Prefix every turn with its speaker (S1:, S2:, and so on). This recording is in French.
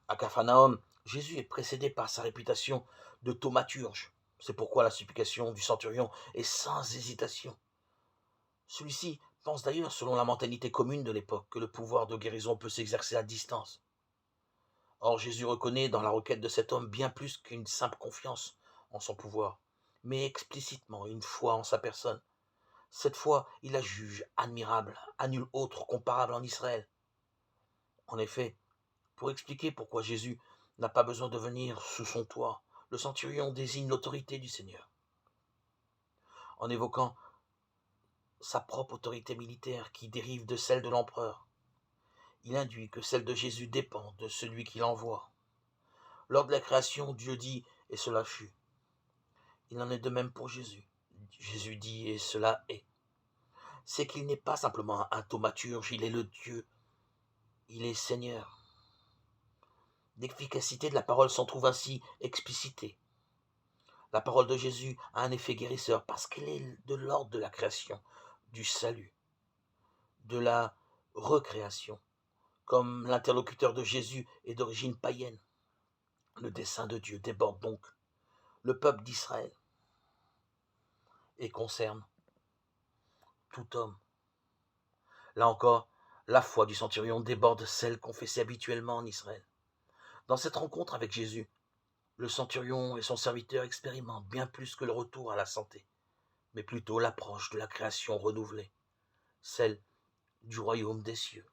S1: À Capharnaüm, Jésus est précédé par sa réputation de thaumaturge. C'est pourquoi la supplication du centurion est sans hésitation. Celui-ci pense d'ailleurs, selon la mentalité commune de l'époque, que le pouvoir de guérison peut s'exercer à distance. Or, Jésus reconnaît dans la requête de cet homme bien plus qu'une simple confiance en son pouvoir, mais explicitement une foi en sa personne. Cette foi, il la juge admirable, à nul autre comparable en Israël. En effet, pour expliquer pourquoi Jésus n'a pas besoin de venir sous son toit, le centurion désigne l'autorité du Seigneur. En évoquant sa propre autorité militaire qui dérive de celle de l'empereur, il induit que celle de Jésus dépend de celui qui l'envoie. Lors de la création, Dieu dit « et cela fut ». Il en est de même pour Jésus. Jésus dit « et cela est ». C'est qu'il n'est pas simplement un thaumaturge, il est le Dieu, il est Seigneur. L'efficacité de la parole s'en trouve ainsi explicitée. La parole de Jésus a un effet guérisseur parce qu'elle est de l'ordre de la création, du salut, de la recréation. Comme l'interlocuteur de Jésus est d'origine païenne, le dessein de Dieu déborde donc le peuple d'Israël et concerne tout homme. Là encore, la foi du centurion déborde celle qu'on fait habituellement en Israël. Dans cette rencontre avec Jésus, le centurion et son serviteur expérimentent bien plus que le retour à la santé, mais plutôt l'approche de la création renouvelée, celle du royaume des cieux.